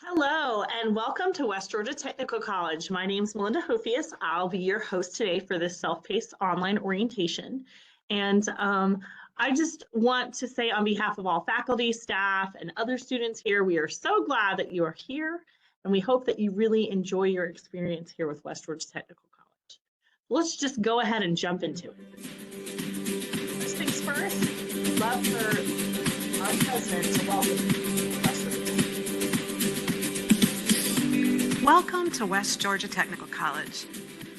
Hello and welcome to West Georgia Technical College. My name is Melinda Hofius. I'll be your host today for this self-paced online orientation. And I just want to say on behalf of all faculty, staff, and other students here, we are so glad that you are here and we hope that you really enjoy your experience here with West Georgia Technical College. Let's just go ahead and jump into it. First things first, I'd love for our president to welcome you. Welcome to West Georgia Technical College.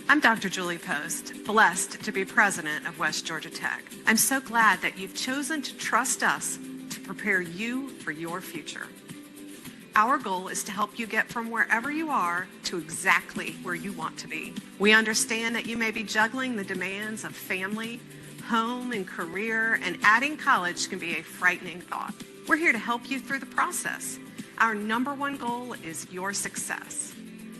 I'm Dr. Julie Post, blessed to be president of West Georgia Tech. I'm so glad that you've chosen to trust us to prepare you for your future. Our goal is to help you get from wherever you are to exactly where you want to be. We understand that you may be juggling the demands of family, home, and career, and adding college can be a frightening thought. We're here to help you through the process. Our number one goal is your success.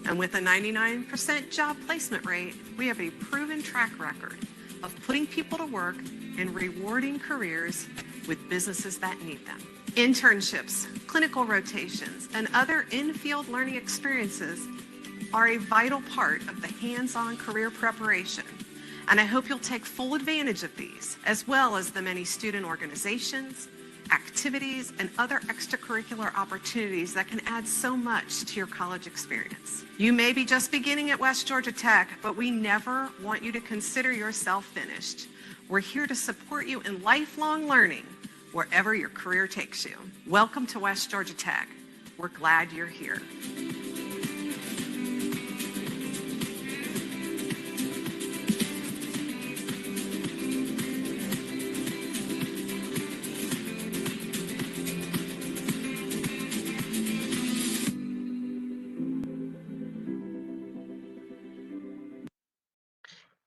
And with a 99% job placement rate, we have a proven track record of putting people to work and rewarding careers with businesses that need them. Internships, clinical rotations, and other in-field learning experiences are a vital part of the hands-on career preparation. And I hope you'll take full advantage of these, as well as the many student organizations, activities, and other extracurricular opportunities that can add so much to your college experience. You may be just beginning at West Georgia Tech, but we never want you to consider yourself finished. We're here to support you in lifelong learning, wherever your career takes you. Welcome to West Georgia Tech. We're glad you're here.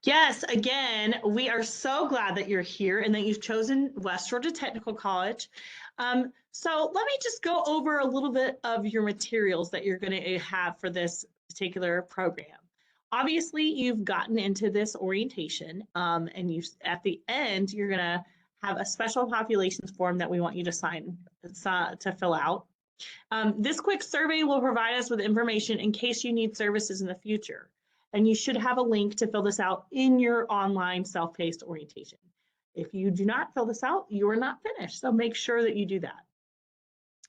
Yes, again, we are so glad that you're here and that you've chosen West Georgia Technical College. So let me just go over a little bit of your materials that you're going to have for this particular program. Obviously, you've gotten into this orientation and at the end, you're going to have a special populations form that we want you to to fill out. This quick survey will provide us with information in case you need services in the future. And you should have a link to fill this out in your online self-paced orientation. If you do not fill this out, you are not finished. So make sure that you do that.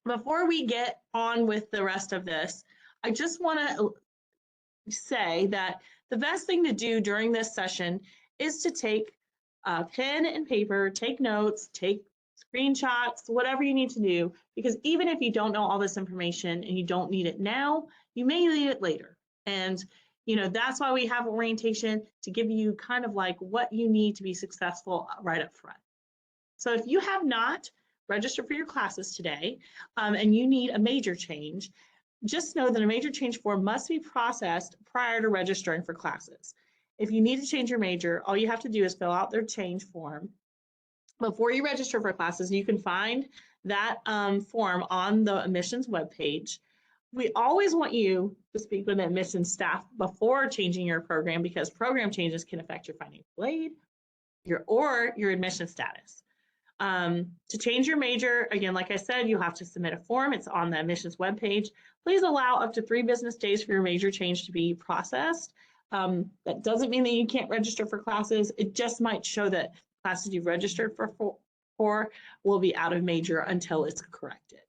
Before we get on with the rest of this, I just want to say that the best thing to do during this session is to take a pen and paper, take notes, take screenshots, whatever you need to do, because even if you don't know all this information and you don't need it now, you may need it later. And that's why we have orientation, to give you kind of like what you need to be successful right up front. So if you have not registered for your classes today and you need a major change, just know that a major change form must be processed prior to registering for classes. If you need to change your major, all you have to do is fill out their change form before you register for classes. You can find that form on the admissions webpage. We always want you to speak with the admissions staff before changing your program, because program changes can affect your financial aid or your admission status. To change your major, again, like I said, you have to submit a form. It's on the admissions webpage. Please allow up to 3 business days for your major change to be processed. That doesn't mean that you can't register for classes. It just might show that classes you've registered for will be out of major until it's corrected.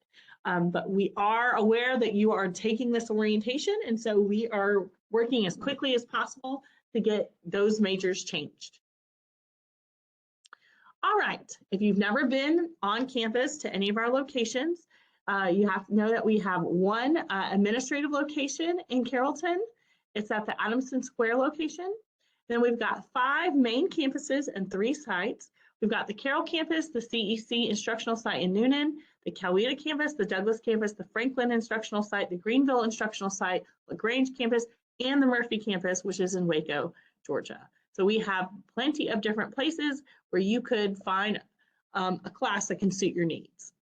But we are aware that you are taking this orientation, and so we are working as quickly as possible to get those majors changed. All right, if you've never been on campus to any of our locations, you have to know that we have one administrative location in Carrollton. It's at the Adamson Square location. Then we've got 5 main campuses and 3 sites. We've got the Carroll campus, the CEC instructional site in Noonan, the Coweta campus, the Douglas campus, the Franklin instructional site, the Greenville instructional site, LaGrange campus, and the Murphy campus, which is in Waco, Georgia. So we have plenty of different places where you could find a class that can suit your needs.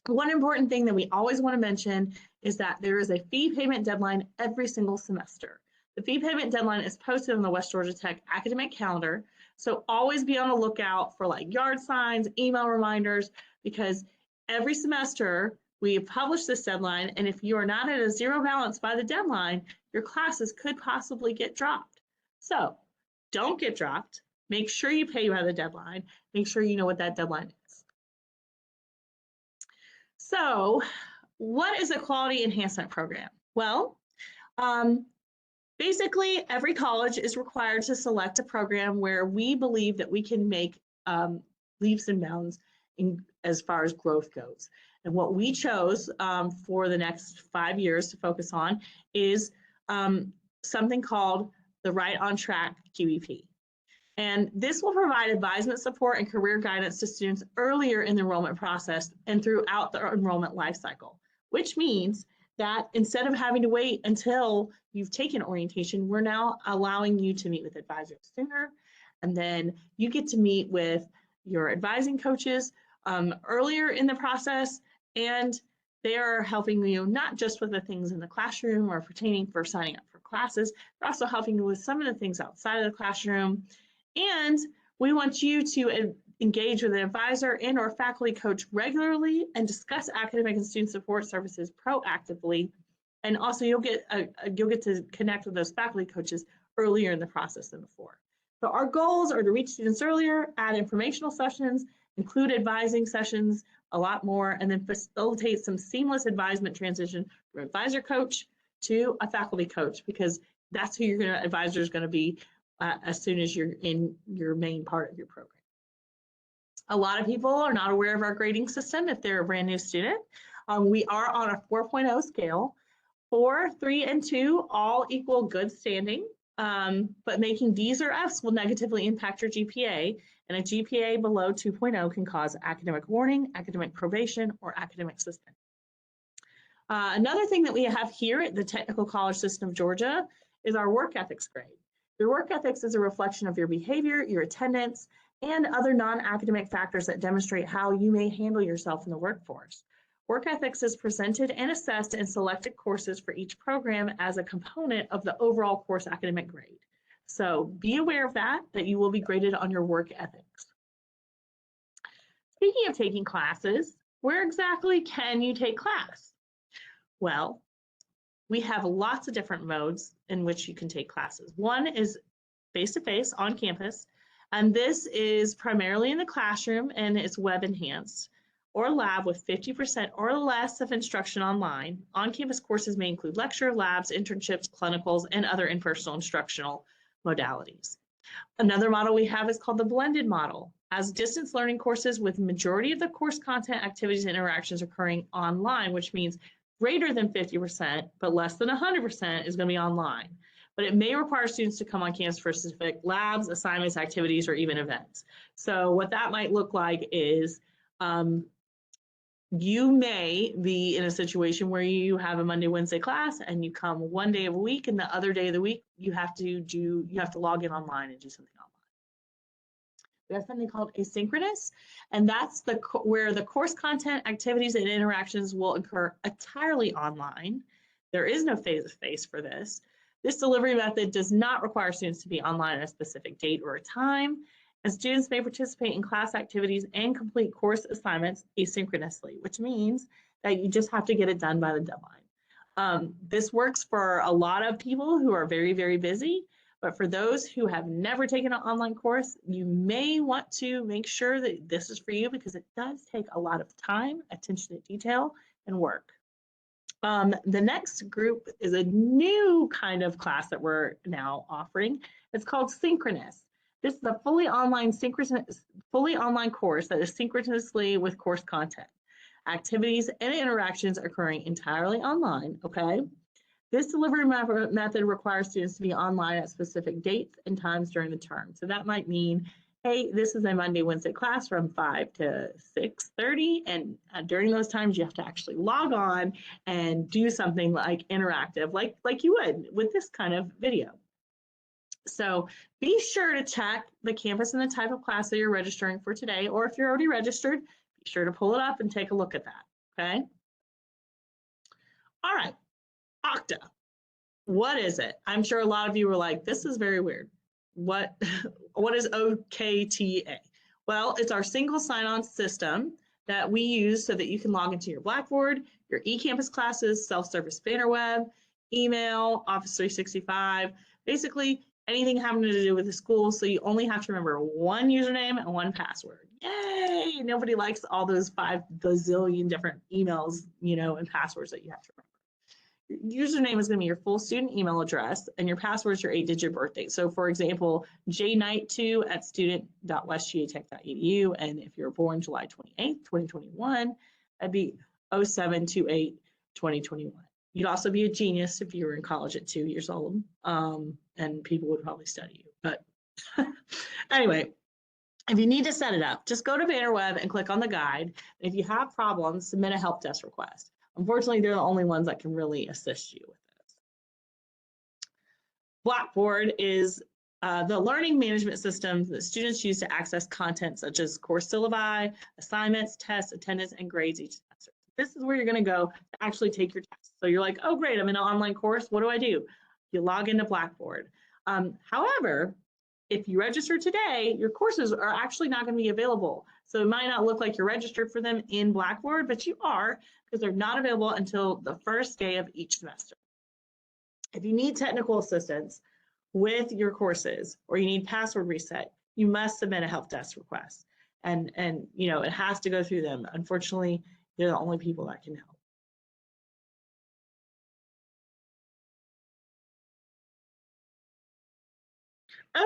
One important thing that we always want to mention is that there is a fee payment deadline every single semester. The fee payment deadline is posted on the West Georgia Tech academic calendar. So always be on the lookout for like yard signs, email reminders, because every semester we publish this deadline, and if you are not at a zero balance by the deadline, your classes could possibly get dropped. So don't get dropped. Make sure you pay by the deadline. Make sure you know what that deadline is. So what is a quality enhancement program? Well, basically every college is required to select a program where we believe that we can make leaps and bounds as far as growth goes. And what we chose for the next 5 years to focus on is something called the Right on Track QEP. And this will provide advisement support and career guidance to students earlier in the enrollment process and throughout the enrollment life cycle, which means that instead of having to wait until you've taken orientation, we're now allowing you to meet with advisors sooner. And then you get to meet with your advising coaches earlier in the process, and they are helping you not just with the things in the classroom or pertaining for signing up for classes, they're also helping you with some of the things outside of the classroom. And we want you to engage with an advisor and or faculty coach regularly and discuss academic and student support services proactively. And also you'll get to connect with those faculty coaches earlier in the process than before. So our goals are to reach students earlier, add informational sessions, include advising sessions, a lot more, and then facilitate some seamless advisement transition from advisor coach to a faculty coach, because that's who your advisor is going to be as soon as you're in your main part of your program. A lot of people are not aware of our grading system if they're a brand new student. We are on a 4.0 scale. 4, 3, and 2 all equal good standing, but making D's or F's will negatively impact your GPA, and a GPA below 2.0 can cause academic warning, academic probation, or academic suspension. Another thing that we have here at the Technical College System of Georgia is our work ethics grade. Your work ethics is a reflection of your behavior, your attendance, and other non-academic factors that demonstrate how you may handle yourself in the workforce. Work ethics is presented and assessed in selected courses for each program as a component of the overall course academic grade. So be aware of that you will be graded on your work ethics. Speaking of taking classes, where exactly can you take class? Well, we have lots of different modes in which you can take classes. One is face-to-face on campus, and this is primarily in the classroom and it's web enhanced, or lab with 50% or less of instruction online. On-campus courses may include lecture, labs, internships, clinicals, and other in-person instructional modalities. Another model we have is called the blended model, as distance learning courses with majority of the course content, activities, and interactions occurring online, which means greater than 50%, but less than 100% is going to be online. But it may require students to come on campus for specific labs, assignments, activities, or even events. So what that might look like is you may be in a situation where you have a Monday, Wednesday class and you come one day of a week, and the other day of the week you have to log in online and do something online. We have something called asynchronous, and that's where the course content, activities, and interactions will occur entirely online. There is no face-to-face for this. This delivery method does not require students to be online at a specific date or a time, and students may participate in class activities and complete course assignments asynchronously, which means that you just have to get it done by the deadline. This works for a lot of people who are very, very busy, but for those who have never taken an online course, you may want to make sure that this is for you, because it does take a lot of time, attention to detail, and work. The next group is a new kind of class that we're now offering. It's called Synchronous. This is a fully online course that is synchronously with course content, activities, and interactions occurring entirely online, okay? This delivery method requires students to be online at specific dates and times during the term. So that might mean, hey, this is a Monday, Wednesday class from 5 to 6:30, and during those times you have to actually log on and do something like interactive, like you would with this kind of video. So be sure to check the campus and the type of class that you're registering for today, or if you're already registered, be sure to pull it up and take a look at that, okay? All right, Okta, what is it? I'm sure a lot of you were like, this is very weird. What is OKTA? Well, it's our single sign-on system that we use so that you can log into your Blackboard, your eCampus classes, self-service banner web, email, Office 365, basically anything having to do with the school. So you only have to remember one username and one password. Yay! Nobody likes all those 5 bazillion different emails, and passwords that you have to remember. Your username is going to be your full student email address, and your password is your 8-digit birthday. So for example, jknight2@student.westgatech.edu, and if you're born July 28th, 2021, that'd be 0728-2021. You'd also be a genius if you were in college at 2 years old, and people would probably study you. But anyway, if you need to set it up, just go to Bannerweb and click on the guide. If you have problems, submit a help desk request. Unfortunately, they're the only ones that can really assist you with this. Blackboard is the learning management system that students use to access content such as course syllabi, assignments, tests, attendance, and grades each semester. This is where you're going to go to actually take your test. So you're like, oh, great, I'm in an online course. What do? You log into Blackboard. However, if you register today, your courses are actually not going to be available. So it might not look like you're registered for them in Blackboard, but you are, because they're not available until the first day of each semester. If you need technical assistance with your courses or you need password reset, you must submit a help desk request. And it has to go through them. Unfortunately, they're the only people that can help.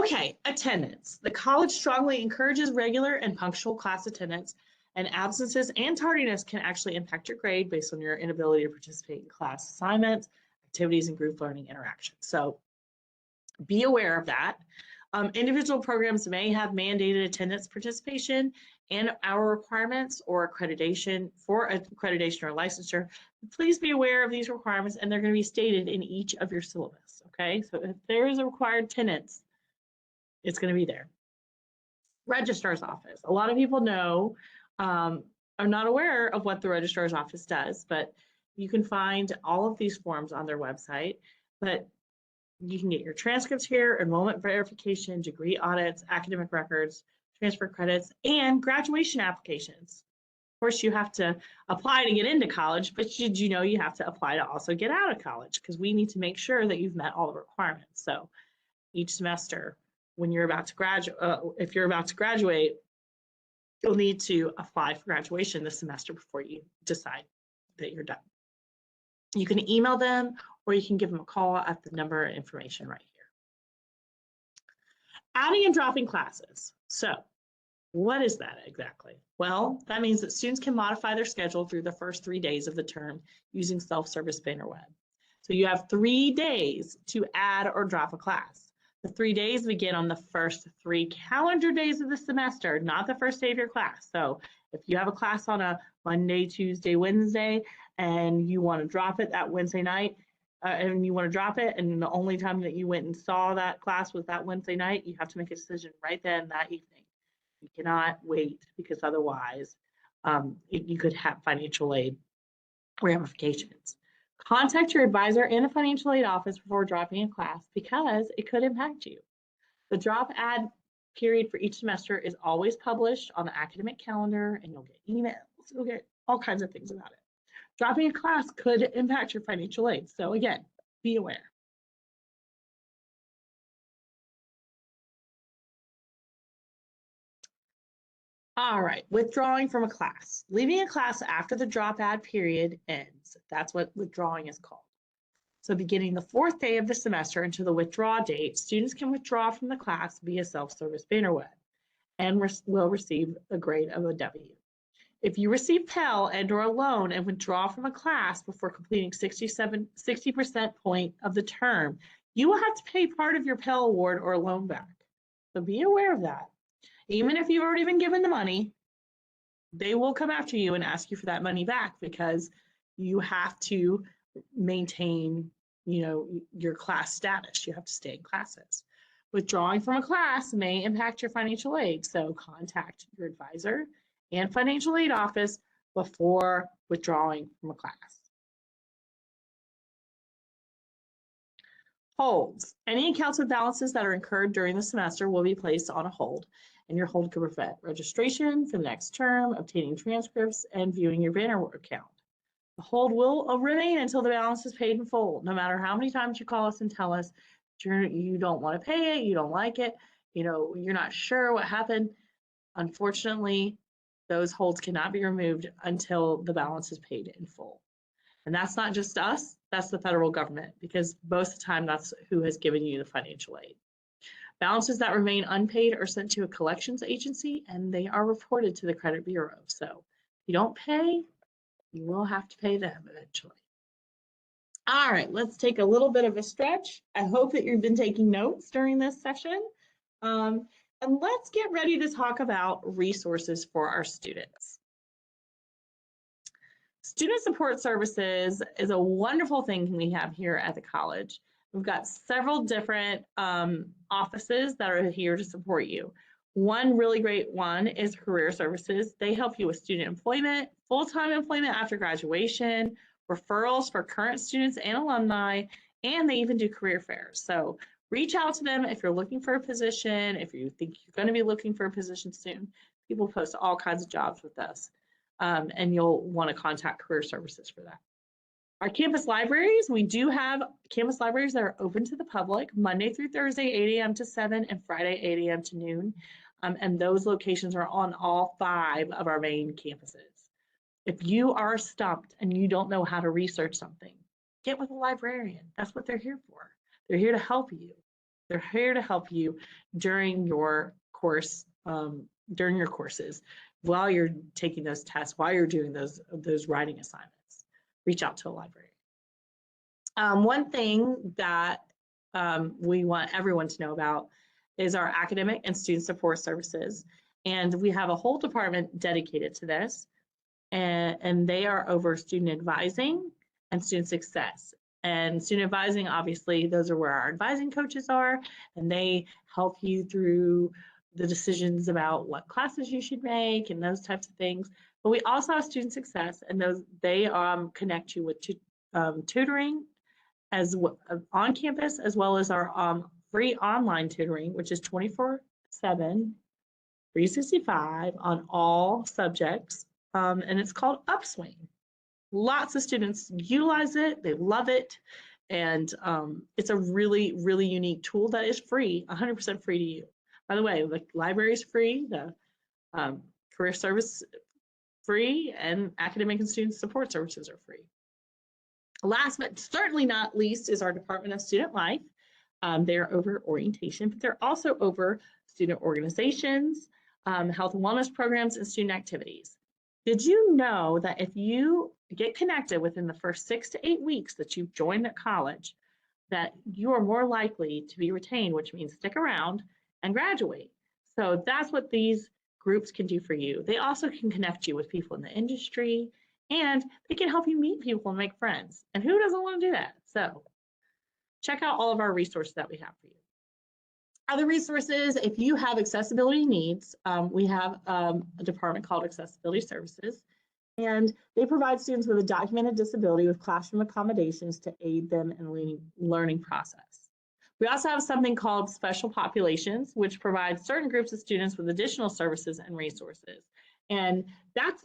Okay, attendance. The college strongly encourages regular and punctual class attendance, and absences and tardiness can actually impact your grade based on your inability to participate in class assignments, activities, and group learning interactions. So be aware of that. Individual programs may have mandated attendance participation and hour requirements or accreditation for accreditation or licensure. Please be aware of these requirements, and they're going to be stated in each of your syllabus. Okay, so if there is a required attendance, it's going to be there. Registrar's office. A lot of people know, are not aware of what the registrar's office does, but you can find all of these forms on their website. But you can get your transcripts here, enrollment verification, degree audits, academic records, transfer credits, and graduation applications. Of course, you have to apply to get into college, but did you know you have to apply to also get out of college? Because we need to make sure that you've met all the requirements. So each semester, when you're about to graduate, if you're about to graduate, you'll need to apply for graduation this semester before you decide that you're done. You can email them or you can give them a call at the number and information right here. Adding and dropping classes. So what is that exactly? Well, that means that students can modify their schedule through the first 3 days of the term using self-service Bannerweb. So you have 3 days to add or drop a class. The 3 days begin on the first 3 calendar days of the semester, not the first day of your class. So if you have a class on a Monday, Tuesday, Wednesday, and you want to drop it that Wednesday night, and the only time that you went and saw that class was that Wednesday night, you have to make a decision right then that evening. You cannot wait, because otherwise you could have financial aid ramifications. Contact your advisor in the financial aid office before dropping a class, because it could impact you. The drop add period for each semester is always published on the academic calendar, and you'll get emails, you'll get all kinds of things about it. Dropping a class could impact your financial aid. So again, be aware. All right, withdrawing from a class. Leaving a class after the drop add period ends. That's what withdrawing is called. So beginning the 4th day of the semester until the withdraw date, students can withdraw from the class via self-service Bannerweb and will receive a grade of a W. If you receive Pell and or a loan and withdraw from a class before completing 60% point of the term, you will have to pay part of your Pell award or loan back. So be aware of that. Even if you've already been given the money, they will come after you and ask you for that money back, because you have to maintain, your class status. You have to stay in classes. Withdrawing from a class may impact your financial aid, so contact your advisor and financial aid office before withdrawing from a class. Holds. Any accounts with balances that are incurred during the semester will be placed on a hold, and your hold could prevent registration for the next term, obtaining transcripts, and viewing your banner account. The hold will remain until the balance is paid in full, no matter how many times you call us and tell us you don't want to pay it, you don't like it, you're not sure what happened. Unfortunately, those holds cannot be removed until the balance is paid in full. And that's not just us, that's the federal government, because most of the time that's who has given you the financial aid. Balances that remain unpaid are sent to a collections agency and they are reported to the credit bureau. So if you don't pay, you will have to pay them eventually. All right, let's take a little bit of a stretch. I hope that you've been taking notes during this session. And let's get ready to talk about resources for our students. Student support services is a wonderful thing we have here at the college. We've got several different offices that are here to support you. One really great one is career services. They help you with student employment, full-time employment after graduation, referrals for current students and alumni, and they even do career fairs. So reach out to them if you're looking for a position, if you think you're going to be looking for a position soon. People post all kinds of jobs with us, and you'll want to contact career services for that. Our campus libraries, we do have campus libraries that are open to the public Monday through Thursday, 8 a.m. to 7 and Friday, 8 a.m. to noon. And those locations are on all 5 of our main campuses. If you are stumped and you don't know how to research something, get with a librarian. That's what they're here for. They're here to help you. They're here to help you during your course, during your courses, while you're taking those tests, while you're doing those writing assignments. Reach out to a librarian. One thing that we want everyone to know about is our academic and student support services. And we have a whole department dedicated to this. And they are over student advising and student success. And student advising, obviously, those are where our advising coaches are, and they help you through the decisions about what classes you should make and those types of things. But we also have student success, and they connect you with tutoring as on campus, as well as our free online tutoring, which is 24/7, 365 on all subjects, and it's called Upswing. Lots of students utilize it, they love it, and it's a really, really unique tool that is free, 100% free to you. By the way, the library is free, the career service free, and academic and student support services are free. Last but certainly not least is our Department of Student Life. They're over orientation, but they're also over student organizations, health and wellness programs, and student activities. Did you know that if you get connected within the first 6 to 8 weeks that you've joined at college, that you are more likely to be retained, which means stick around and graduate? So that's what these groups can do for you. They also can connect you with people in the industry, and they can help you meet people and make friends. And who doesn't want to do that? So check out all of our resources that we have for you. Other resources, if you have accessibility needs, we have a department called Accessibility Services, and they provide students with a documented disability with classroom accommodations to aid them in the learning process. We also have something called Special Populations, which provides certain groups of students with additional services and resources. And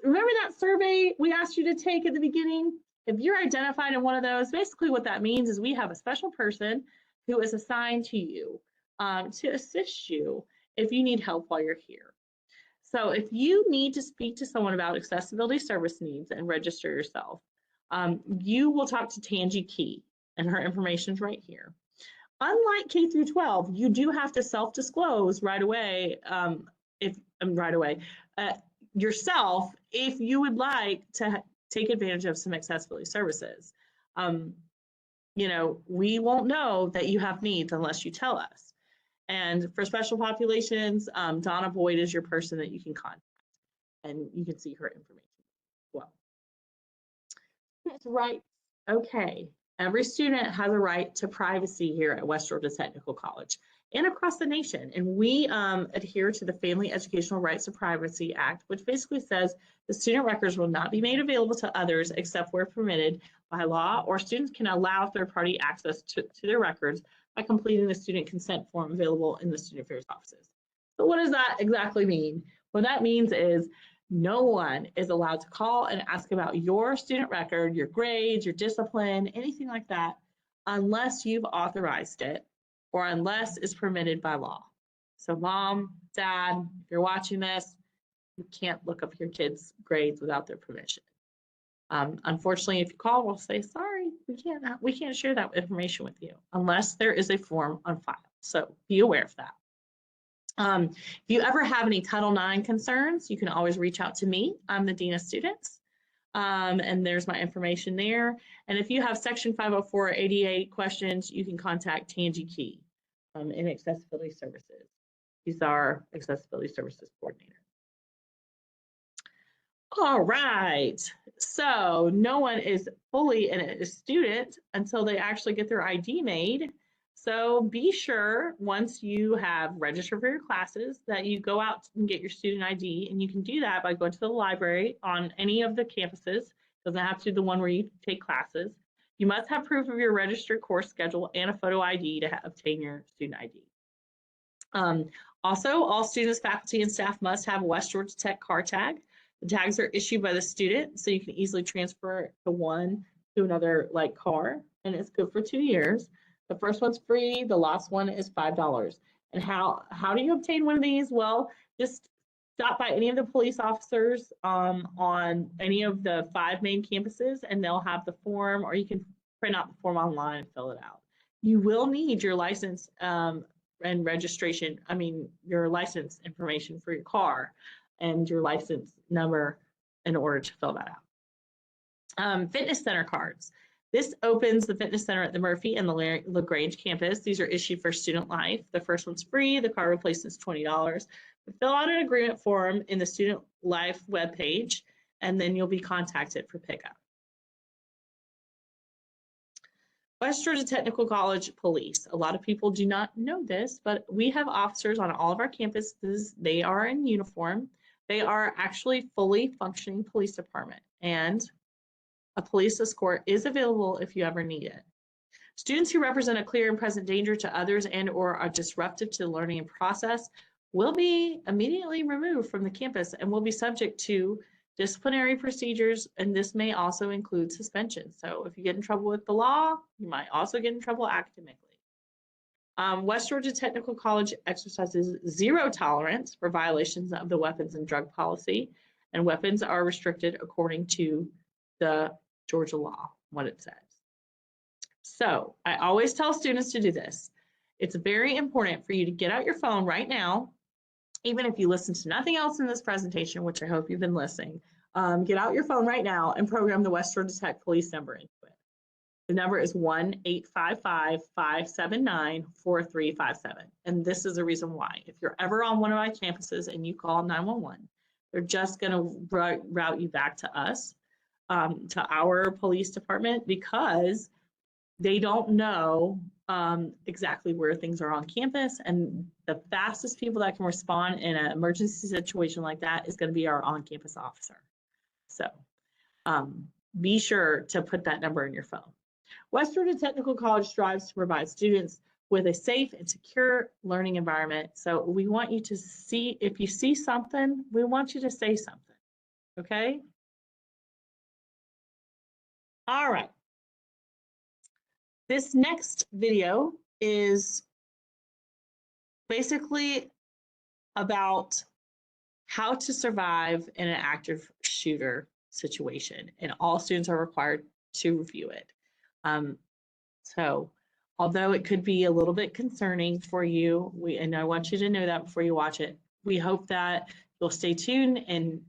remember that survey we asked you to take at the beginning? If you're identified in one of those, basically what that means is we have a special person who is assigned to you to assist you if you need help while you're here. So if you need to speak to someone about accessibility service needs and register yourself, you will talk to Tangi Key, and her information's right here. Unlike K through 12, you do have to self-disclose right away, yourself if you would like to take advantage of some accessibility services. We won't know that you have needs unless you tell us. And for special populations, Donna Boyd is your person that you can contact, and you can see her information as well. That's right. Okay. Every student has a right to privacy here at West Georgia Technical College and across the nation. And we adhere to the Family Educational Rights to Privacy Act, which basically says the student records will not be made available to others except where permitted by law, or students can allow third-party access to their records by completing the student consent form available in the student affairs offices. So what does that exactly mean? What that means is no one is allowed to call and ask about your student record, your grades, your discipline, anything like that, unless you've authorized it or unless it's permitted by law. So mom, dad, if you're watching this, you can't look up your kids' grades without their permission. Unfortunately, if you call, we'll say, sorry, we can't share that information with you unless there is a form on file. So be aware of that. If you ever have any Title IX concerns, you can always reach out to me. I'm the Dean of Students, and there's my information there. And if you have Section 504 ADA questions, you can contact Tangi Key in Accessibility Services. He's our Accessibility Services Coordinator. All right, so no one is fully a student until they actually get their ID made. So be sure once you have registered for your classes that you go out and get your student ID, and you can do that by going to the library on any of the campuses. Doesn't have to be the one where you take classes. You must have proof of your registered course schedule and a photo ID to obtain your student ID. Also, all students, faculty, and staff must have a West Georgia Tech car tag. The tags are issued by the student, so you can easily transfer one to another like car, and it's good for 2 years. The first one's free, the last one is $5. And how do you obtain one of these? Well, just stop by any of the police officers on any of the 5 main campuses, and they'll have the form, or you can print out the form online and fill it out. You will need your license and registration, your license information for your car and your license number in order to fill that out. Fitness center cards. This opens the fitness center at the Murphy and the LaGrange campus. These are issued for student life. The first one's free, the card replacement is $20. Fill out an agreement form in the student life webpage, and then you'll be contacted for pickup. West Georgia Technical College Police. A lot of people do not know this, but we have officers on all of our campuses. They are in uniform. They are actually fully functioning police department, and a police escort is available if you ever need it. Students who represent a clear and present danger to others and or are disruptive to the learning process will be immediately removed from the campus and will be subject to disciplinary procedures, and this may also include suspension. So if you get in trouble with the law, you might also get in trouble academically. West Georgia Technical College exercises zero tolerance for violations of the weapons and drug policy, and weapons are restricted according to the Georgia law, what it says. So I always tell students to do this. It's very important for you to get out your phone right now, even if you listen to nothing else in this presentation, which I hope you've been listening. Get out your phone right now and program the West Georgia Tech police number into it. The number is 1-855-579-4357. And this is the reason why. If you're ever on one of my campuses and you call 911, they're just going to route you back to us, to our police department, because they don't know exactly where things are on campus. And the fastest people that can respond in an emergency situation like that is going to be our on-campus officer. So be sure to put that number in your phone. West Georgia Technical College strives to provide students with a safe and secure learning environment. So we want you to see, if you see something, we want you to say something, okay? All right. This next video is basically about how to survive in an active shooter situation, and all students are required to review it. So although it could be a little bit concerning for you, and I want you to know that before you watch it, we hope that you'll stay tuned, and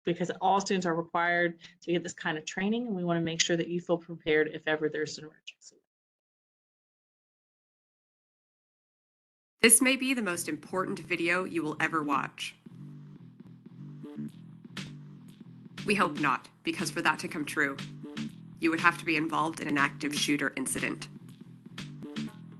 because all students are required to get this kind of training, and we want to make sure that you feel prepared if ever there's an emergency. This may be the most important video you will ever watch. We hope not, because for that to come true, you would have to be involved in an active shooter incident.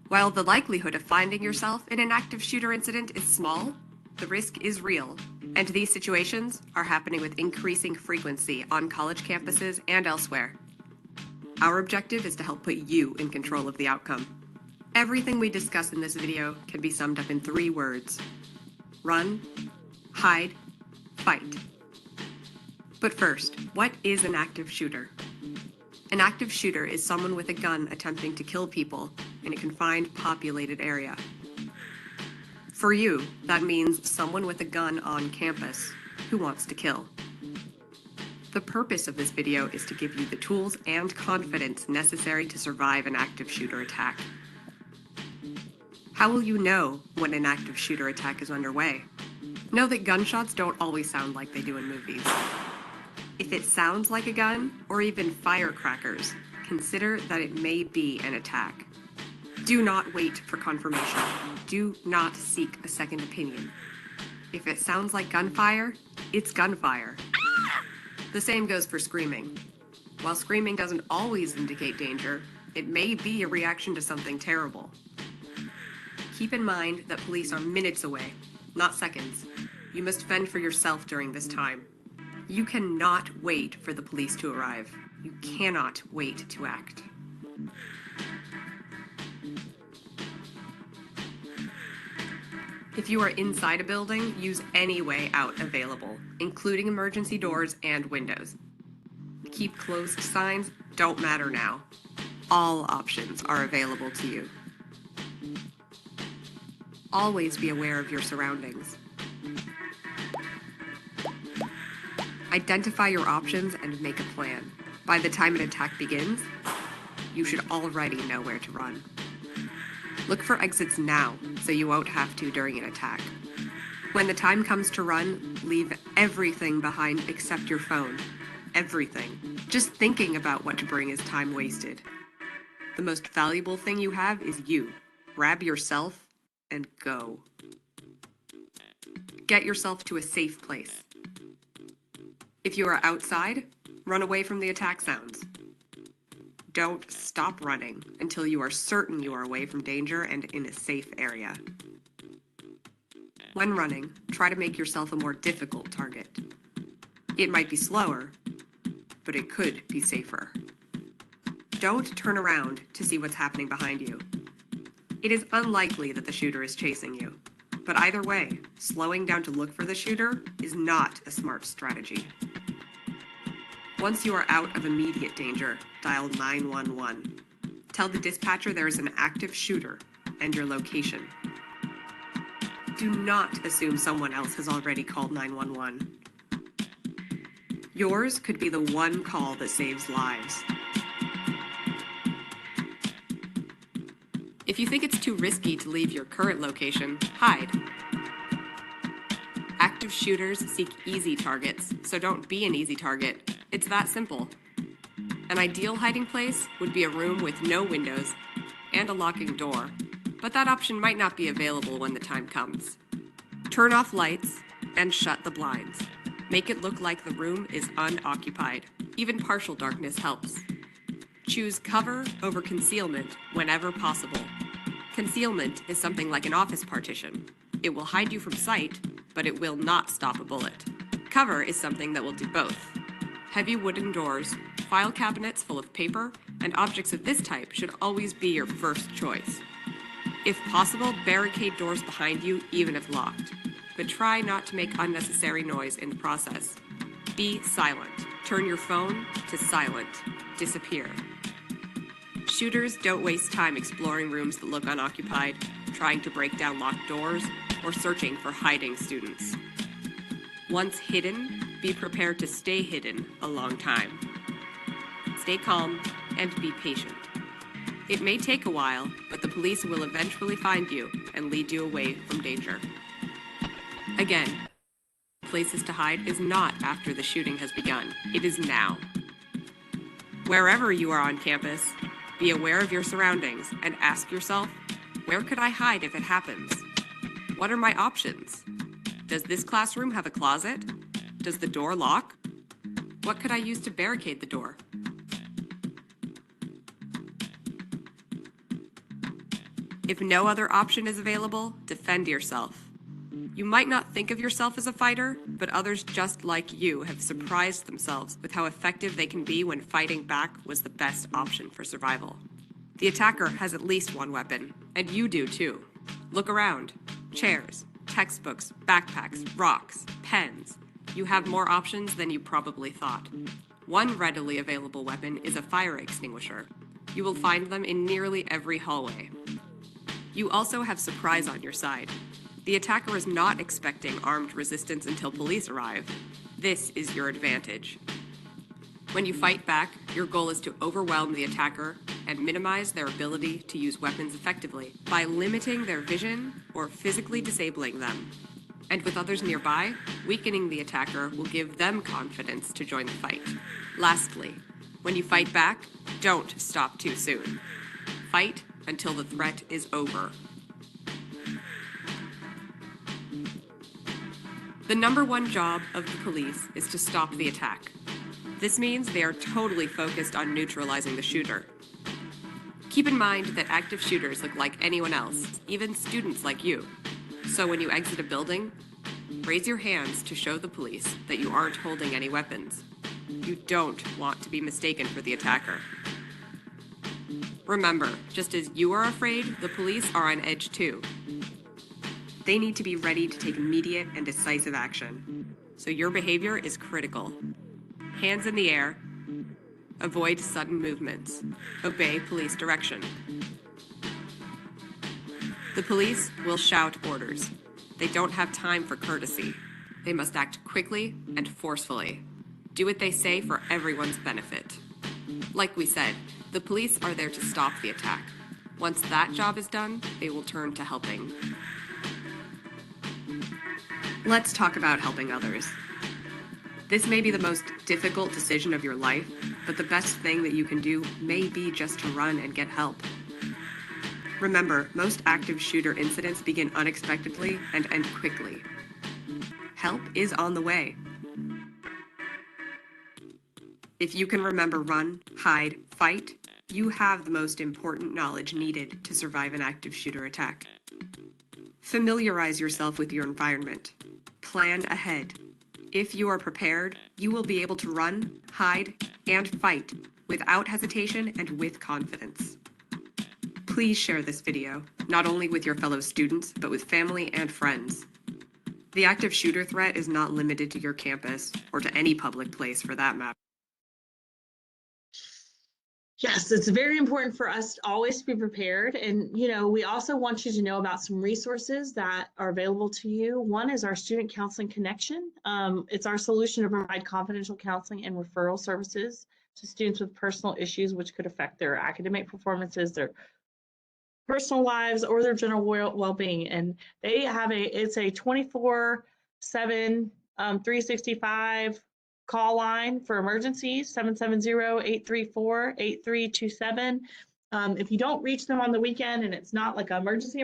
While the likelihood of finding yourself in an active shooter incident is small, the risk is real, and these situations are happening with increasing frequency on college campuses and elsewhere. Our objective is to help put you in control of the outcome. Everything we discuss in this video can be summed up in 3 words: run, hide, fight. But first, what is an active shooter? An active shooter is someone with a gun attempting to kill people in a confined, populated area. For you, that means someone with a gun on campus who wants to kill. The purpose of this video is to give you the tools and confidence necessary to survive an active shooter attack. How will you know when an active shooter attack is underway? Know that gunshots don't always sound like they do in movies. If it sounds like a gun, or even firecrackers, consider that it may be an attack. Do not wait for confirmation. Do not seek a second opinion. If it sounds like gunfire, it's gunfire. The same goes for screaming. While screaming doesn't always indicate danger, it may be a reaction to something terrible. Keep in mind that police are minutes away, not seconds. You must fend for yourself during this time. You cannot wait for the police to arrive. You cannot wait to act. If you are inside a building, use any way out available, including emergency doors and windows. Keep closed signs don't matter now. All options are available to you. Always be aware of your surroundings. Identify your options and make a plan. By the time an attack begins, you should already know where to run. Look for exits now, so you won't have to during an attack. When the time comes to run, leave everything behind except your phone. Everything. Just thinking about what to bring is time wasted. The most valuable thing you have is you. Grab yourself and go. Get yourself to a safe place. If you are outside, run away from the attack sounds. Don't stop running until you are certain you are away from danger and in a safe area. When running, try to make yourself a more difficult target. It might be slower, but it could be safer. Don't turn around to see what's happening behind you. It is unlikely that the shooter is chasing you, but either way, slowing down to look for the shooter is not a smart strategy. Once you are out of immediate danger, dial 911. Tell the dispatcher there is an active shooter and your location. Do not assume someone else has already called 911. Yours could be the one call that saves lives. If you think it's too risky to leave your current location, hide. Active shooters seek easy targets, so don't be an easy target. It's that simple. An ideal hiding place would be a room with no windows and a locking door, but that option might not be available when the time comes. Turn off lights and shut the blinds. Make it look like the room is unoccupied. Even partial darkness helps. Choose cover over concealment whenever possible. Concealment is something like an office partition. It will hide you from sight, but it will not stop a bullet. Cover is something that will do both. Heavy wooden doors, file cabinets full of paper, and objects of this type should always be your first choice. If possible, barricade doors behind you even if locked, but try not to make unnecessary noise in the process. Be silent. Turn your phone to silent. Disappear. Shooters don't waste time exploring rooms that look unoccupied, trying to break down locked doors, or searching for hiding students. Once hidden, be prepared to stay hidden a long time. Stay calm and be patient. It may take a while, but the police will eventually find you and lead you away from danger. Again, places to hide is not after the shooting has begun. It is now. Wherever you are on campus, be aware of your surroundings and ask yourself, where could I hide if it happens? What are my options? Does this classroom have a closet? Does the door lock? What could I use to barricade the door? If no other option is available, defend yourself. You might not think of yourself as a fighter, but others just like you have surprised themselves with how effective they can be when fighting back was the best option for survival. The attacker has at least one weapon, and you do too. Look around. Chairs, textbooks, backpacks, rocks, pens. You have more options than you probably thought. One readily available weapon is a fire extinguisher. You will find them in nearly every hallway. You also have surprise on your side. The attacker is not expecting armed resistance until police arrive. This is your advantage. When you fight back, your goal is to overwhelm the attacker and minimize their ability to use weapons effectively by limiting their vision or physically disabling them. And with others nearby, weakening the attacker will give them confidence to join the fight. Lastly, when you fight back, don't stop too soon. Fight until the threat is over. The number one job of the police is to stop the attack. This means they are totally focused on neutralizing the shooter. Keep in mind that active shooters look like anyone else, even students like you. So when you exit a building, raise your hands to show the police that you aren't holding any weapons. You don't want to be mistaken for the attacker. Remember, just as you are afraid, the police are on edge too. They need to be ready to take immediate and decisive action. So your behavior is critical. Hands in the air. Avoid sudden movements. Obey police direction. The police will shout orders. They don't have time for courtesy. They must act quickly and forcefully. Do what they say for everyone's benefit. Like we said, the police are there to stop the attack. Once that job is done, they will turn to helping. Let's talk about helping others. This may be the most difficult decision of your life, but the best thing that you can do may be just to run and get help. Remember, most active shooter incidents begin unexpectedly and end quickly. Help is on the way. If you can remember run, hide, fight, you have the most important knowledge needed to survive an active shooter attack. Familiarize yourself with your environment. Plan ahead. If you are prepared, you will be able to run, hide, and fight without hesitation and with confidence. Please share this video, not only with your fellow students, but with family and friends. The active shooter threat is not limited to your campus or to any public place for that matter. Yes, it's very important for us always to be prepared. And, we also want you to know about some resources that are available to you. One is our Student Counseling Connection. It's our solution to provide confidential counseling and referral services to students with personal issues which could affect their academic performances, their personal lives, or their general well-being. And they have it's a 24/7, 365 call line for emergencies, 770-834-8327. If you don't reach them on the weekend and it's not like an emergency,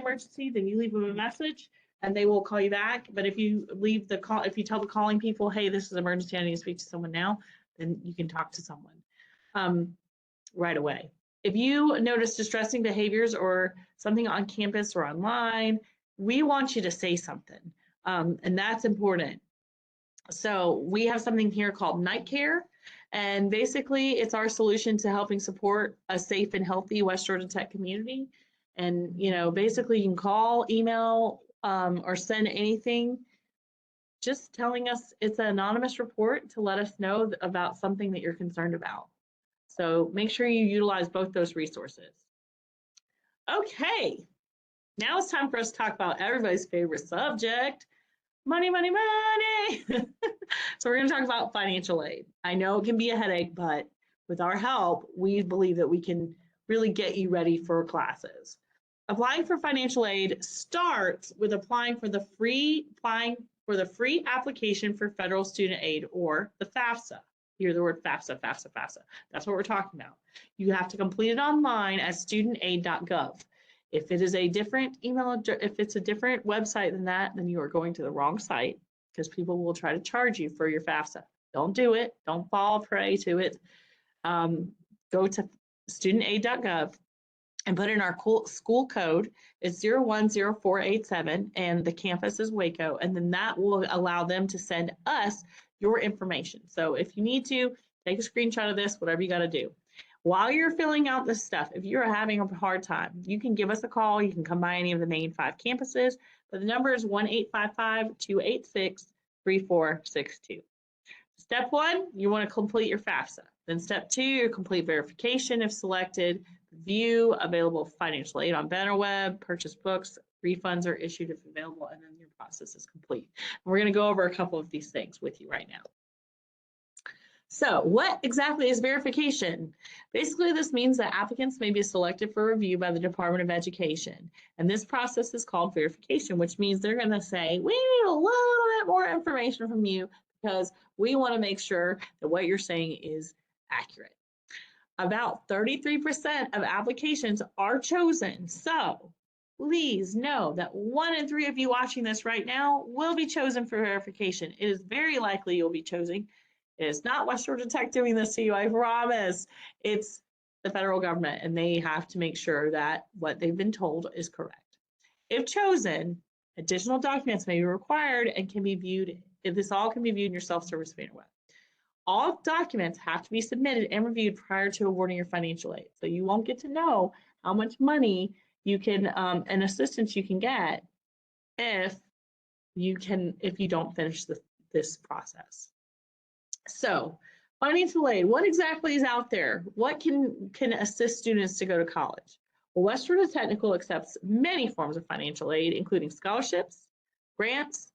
then you leave them a message and they will call you back. But if you leave the call, if you tell the calling people, hey, this is an emergency, I need to speak to someone now, then you can talk to someone right away. If you notice distressing behaviors or something on campus or online, we want you to say something, and that's important. So we have something here called Night Care, and basically it's our solution to helping support a safe and healthy West Georgia Tech community. And, basically you can call, email, or send anything, just telling us it's an anonymous report to let us know about something that you're concerned about. So make sure you utilize both those resources. Okay, now it's time for us to talk about everybody's favorite subject, money, money, money. So we're going to talk about financial aid. I know it can be a headache, but with our help, we believe that we can really get you ready for classes. Applying for financial aid starts with applying for the free application for federal student aid, or the FAFSA. You hear the word FAFSA, FAFSA, FAFSA. That's what we're talking about. You have to complete it online at studentaid.gov. If it is a different email address, if it's a different website than that, then you are going to the wrong site, because people will try to charge you for your FAFSA. Don't do it. Don't fall prey to it. Go to studentaid.gov and put in our school code. It's 010487, and the campus is Waco, and then that will allow them to send us your information. So if you need to, take a screenshot of this, whatever you got to do. While you're filling out this stuff, if you're having a hard time, you can give us a call. You can come by any of the main 5 campuses, but the number is 1-855-286-3462. Step 1, you want to complete your FAFSA. Then step 2, you complete verification if selected, view available financial aid on BennerWeb, purchase books, refunds are issued if available, and then your process is complete. And we're going to go over a couple of these things with you right now. So what exactly is verification? Basically, this means that applicants may be selected for review by the Department of Education. And this process is called verification, which means they're going to say, we need a little bit more information from you because we want to make sure that what you're saying is accurate. About 33% of applications are chosen. So please know that 1 in 3 of you watching this right now will be chosen for verification. It is very likely you'll be chosen. It is not West Georgia Tech doing this to you, I promise. It's the federal government, and they have to make sure that what they've been told is correct. If chosen, additional documents may be required and can be viewed. This all can be viewed in your self-service BennerWeb. All documents have to be submitted and reviewed prior to awarding your financial aid. So you won't get to know how much money you can and assistance you can get if you don't finish this process. So financial aid, what exactly is out there? What can assist students to go to college? Well, West Georgia Technical accepts many forms of financial aid, including scholarships, grants,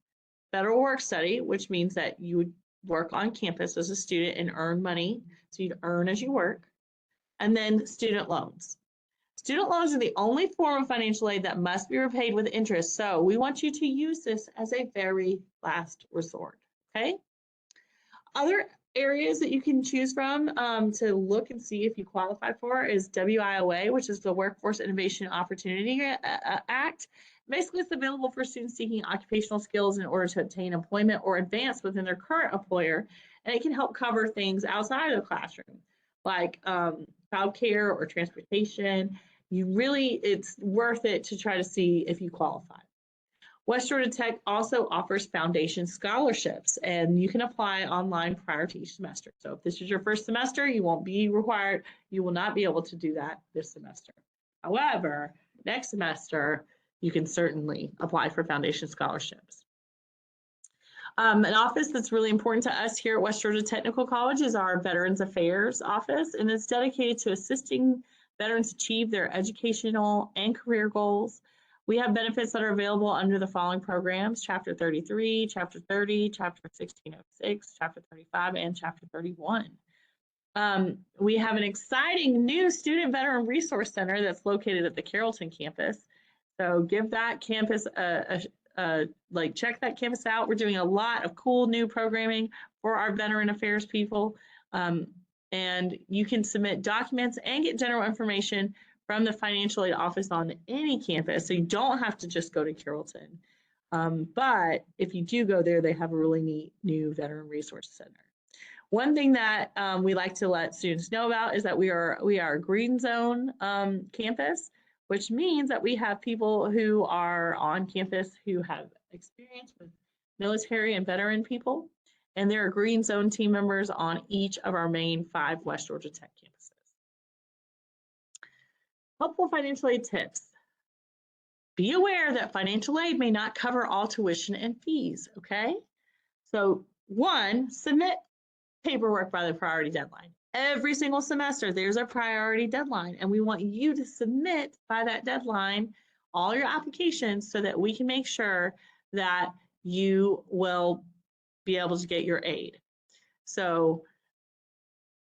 federal work study, which means that you would work on campus as a student and earn money, so you'd earn as you work, and then student loans. Student loans are the only form of financial aid that must be repaid with interest, so we want you to use this as a very last resort, okay? Other areas that you can choose from to look and see if you qualify for is WIOA, which is the Workforce Innovation Opportunity Act. Basically, it's available for students seeking occupational skills in order to obtain employment or advance within their current employer, and it can help cover things outside of the classroom, like childcare or transportation. It's worth it to try to see if you qualify. West Georgia Tech also offers foundation scholarships, and you can apply online prior to each semester. So if this is your first semester, you won't be required, you will not be able to do that this semester. However, next semester, you can certainly apply for foundation scholarships. An office that's really important to us here at West Georgia Technical College is our Veterans Affairs office, and it's dedicated to assisting veterans achieve their educational and career goals. We have benefits that are available under the following programs: Chapter 33, Chapter 30, Chapter 1606, Chapter 35, and Chapter 31. We have an exciting new Student Veteran Resource Center that's located at the Carrollton campus. So give that campus check that campus out. We're doing a lot of cool new programming for our Veteran Affairs people. And you can submit documents and get general information from the financial aid office on any campus. So you don't have to just go to Carrollton. But if you do go there, they have a really neat new Veteran Resource Center. One thing that we like to let students know about is that we are a green zone campus, which means that we have people who are on campus who have experience with military and veteran people, and there are green zone team members on each of our main 5 West Georgia Tech campuses. Helpful financial aid tips. Be aware that financial aid may not cover all tuition and fees, okay? So 1, submit paperwork by the priority deadline. Every single semester, there's a priority deadline, and we want you to submit by that deadline all your applications so that we can make sure that you will be able to get your aid. So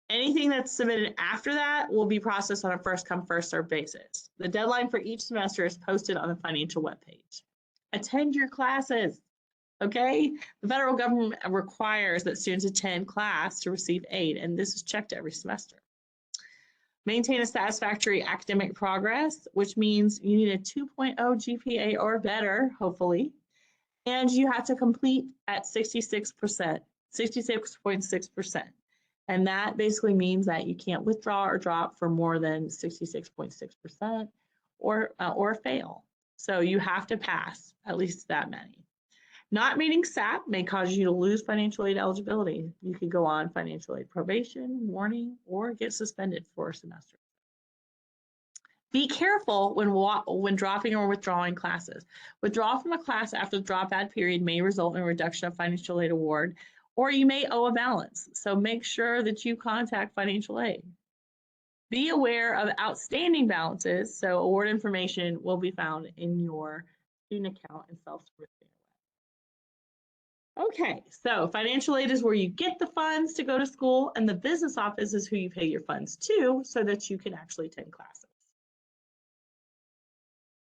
anything that's submitted after that will be processed on a first come, first served basis. The deadline for each semester is posted on the financial webpage. Attend your classes. Okay, the federal government requires that students attend class to receive aid, and this is checked every semester. Maintain a satisfactory academic progress, which means you need a 2.0 GPA or better, hopefully, and you have to complete at 66.6%. And that basically means that you can't withdraw or drop for more than 66.6% or fail. So you have to pass at least that many. Not meeting SAP may cause you to lose financial aid eligibility. You could go on financial aid probation, warning, or get suspended for a semester. Be careful when dropping or withdrawing classes. Withdrawal from a class after the drop-add period may result in a reduction of financial aid award, or you may owe a balance. So make sure that you contact financial aid. Be aware of outstanding balances. So award information will be found in your student account and self-service. Okay, so financial aid is where you get the funds to go to school, and the business office is who you pay your funds to so that you can actually attend classes.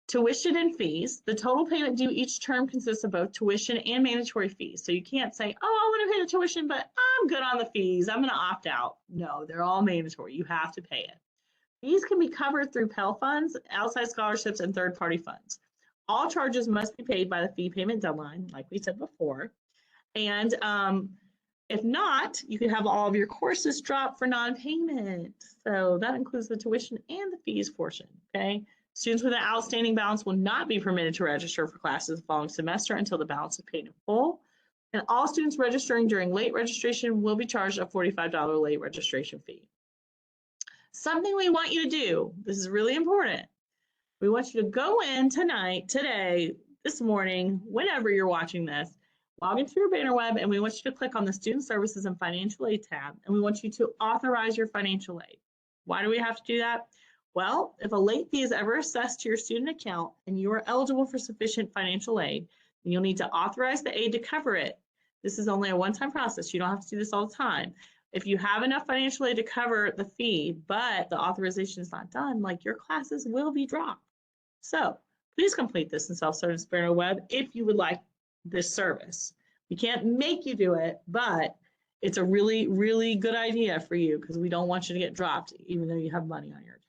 Tuition and fees. The total payment due each term consists of both tuition and mandatory fees. So you can't say, oh, I want to pay the tuition, but I'm good on the fees. I'm going to opt out. No, they're all mandatory. You have to pay it. Fees can be covered through Pell funds, outside scholarships, and third-party funds. All charges must be paid by the fee payment deadline, like we said before. And if not, you can have all of your courses dropped for non-payment. So that includes the tuition and the fees portion, okay? Students with an outstanding balance will not be permitted to register for classes the following semester until the balance is paid in full. And all students registering during late registration will be charged a $45 late registration fee. Something we want you to do, this is really important. We want you to go in today, this morning, whenever you're watching this, log into your Bannerweb, and we want you to click on the Student Services and Financial Aid tab, and we want you to authorize your financial aid. Why do we have to do that? Well, if a late fee is ever assessed to your student account and you are eligible for sufficient financial aid, then you'll need to authorize the aid to cover it. This is only a one-time process. You don't have to do this all the time. If you have enough financial aid to cover the fee, but the authorization is not done, like your classes will be dropped. So please complete this in self-service Bannerweb if you would like this service. We can't make you do it, but it's a really, really good idea for you because we don't want you to get dropped even though you have money on your account.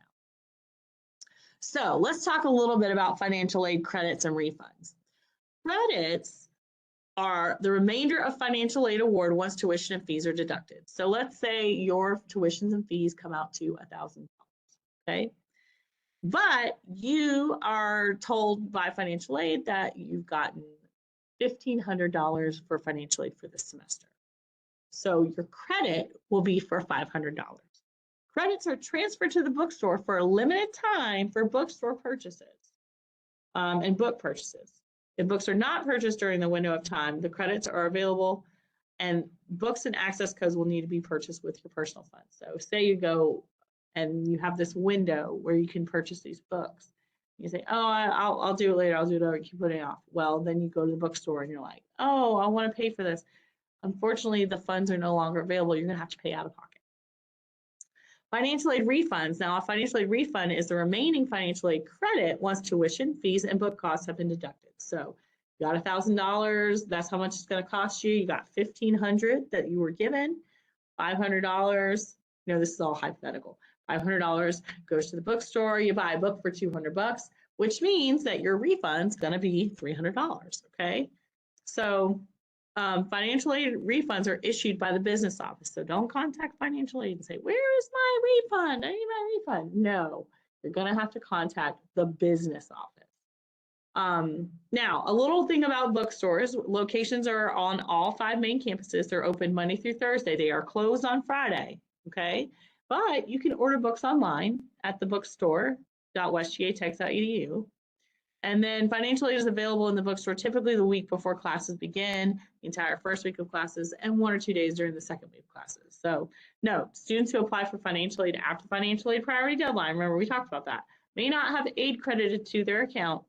So let's talk a little bit about financial aid credits and refunds. Credits are the remainder of financial aid award once tuition and fees are deducted. So let's say your tuitions and fees come out to $1,000, okay? But you are told by financial aid that you've gotten $1,500 for financial aid for this semester. So your credit will be for $500. Credits are transferred to the bookstore for a limited time for bookstore purchases and book purchases. If books are not purchased during the window of time, the credits are available, and books and access codes will need to be purchased with your personal funds. So say you go and you have this window where you can purchase these books. You say, oh, I'll do it later. I'll do it later. Keep putting it off. Well, then you go to the bookstore and you're like, oh, I want to pay for this. Unfortunately, the funds are no longer available. You're going to have to pay out of pocket. Financial aid refunds. Now, a financial aid refund is the remaining financial aid credit once tuition, fees, and book costs have been deducted. So you got $1,000. That's how much it's going to cost you. You got $1,500 that you were given. $500. You know, this is all hypothetical. $500 goes to the bookstore. You buy a book for $200, which means that your refund's going to be $300. Okay, so financial aid refunds are issued by the business office. So don't contact financial aid and say, where is my refund? I need my refund. No, you're going to have to contact the business office. Now, a little thing about bookstores. Locations are on all 5 main campuses. They're open Monday through Thursday. They are closed on Friday. Okay, but you can order books online at the bookstore.westgatech.edu. And then financial aid is available in the bookstore typically the week before classes begin, the entire first week of classes, and 1 or 2 days during the second week of classes. So note, students who apply for financial aid after financial aid priority deadline, remember we talked about that, may not have aid credited to their account.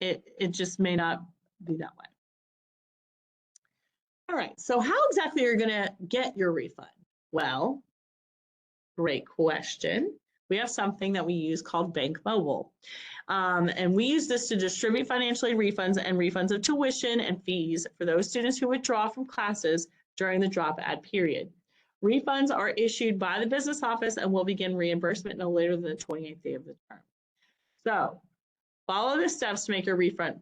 It just may not be that way. All right, so how exactly are you going to get your refund? Well, great question. We have something that we use called Bank Mobile. And we use this to distribute financial aid refunds and refunds of tuition and fees for those students who withdraw from classes during the drop-add period. Refunds are issued by the business office and will begin reimbursement no later than the 28th day of the term. So follow the steps to make your refund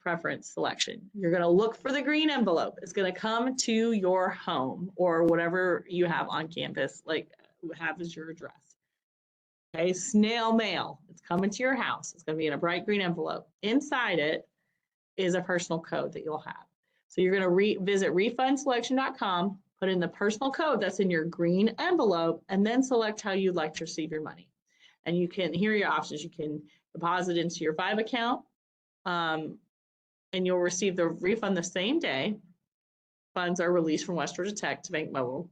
preference selection. You're going to look for the green envelope. It's going to come to your home or whatever you have on campus, like have as your address. Okay, snail mail. It's coming to your house. It's going to be in a bright green envelope. Inside it is a personal code that you'll have. So you're going to visit refundselection.com, put in the personal code that's in your green envelope, and then select how you'd like to receive your money. And you can, here are your options. You can deposit into your Vive account, and you'll receive the refund the same day funds are released from West Georgia Tech to Bank Mobile.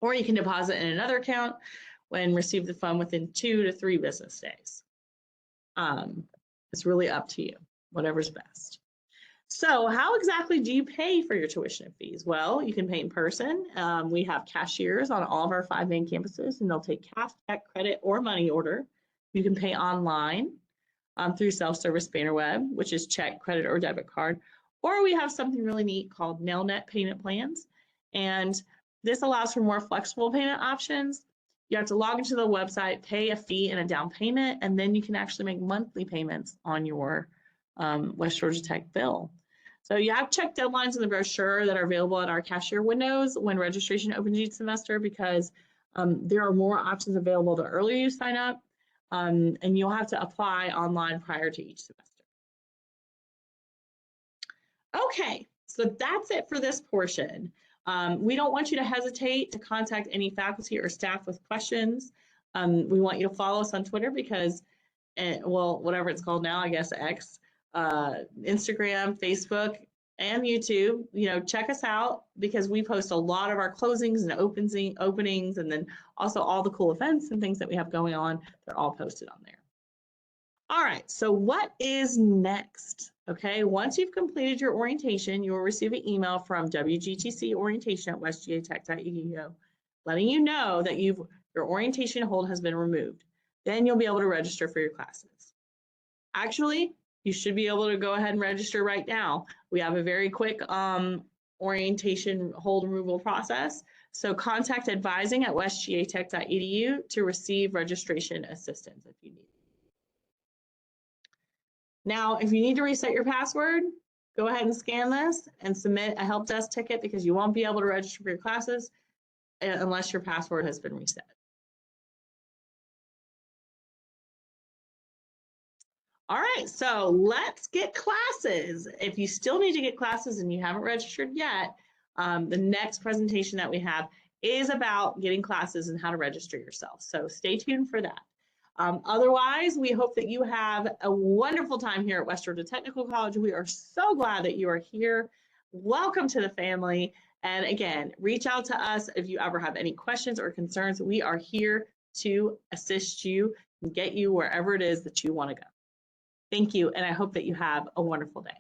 Or you can deposit in another account and receive the fund within 2 to 3 business days. It's really up to you, whatever's best. So how exactly do you pay for your tuition and fees? Well, you can pay in person. We have cashiers on all of our 5 main campuses, and they'll take cash, check, credit, or money order. You can pay online through self-service BannerWeb, which is check, credit, or debit card. Or we have something really neat called Nailnet payment plans. And this allows for more flexible payment options. You have to log into the website, pay a fee and a down payment, and then you can actually make monthly payments on your West Georgia Tech bill. So you have check deadlines in the brochure that are available at our cashier windows when registration opens each semester, because there are more options available the earlier you sign up, and you'll have to apply online prior to each semester. Okay, so that's it for this portion. We don't want you to hesitate to contact any faculty or staff with questions. We want you to follow us on Twitter because, well, whatever it's called now, I guess X, Instagram, Facebook, and YouTube. You know, check us out because we post a lot of our closings and openings, and then also all the cool events and things that we have going on. They're all posted on there. All right, so what is next? Okay, once you've completed your orientation, you will receive an email from wgtcorientation@westgatech.edu letting you know that your orientation hold has been removed. Then you'll be able to register for your classes. Actually, you should be able to go ahead and register right now. We have a very quick orientation hold removal process. So contact advising@westgatech.edu to receive registration assistance if you need it. Now, if you need to reset your password, go ahead and scan this and submit a help desk ticket because you won't be able to register for your classes unless your password has been reset. All right, so let's get classes. If you still need to get classes and you haven't registered yet, the next presentation that we have is about getting classes and how to register yourself. So stay tuned for that. Otherwise, we hope that you have a wonderful time here at West Georgia Technical College. We are so glad that you are here. Welcome to the family. And again, reach out to us if you ever have any questions or concerns. We are here to assist you and get you wherever it is that you want to go. Thank you, and I hope that you have a wonderful day.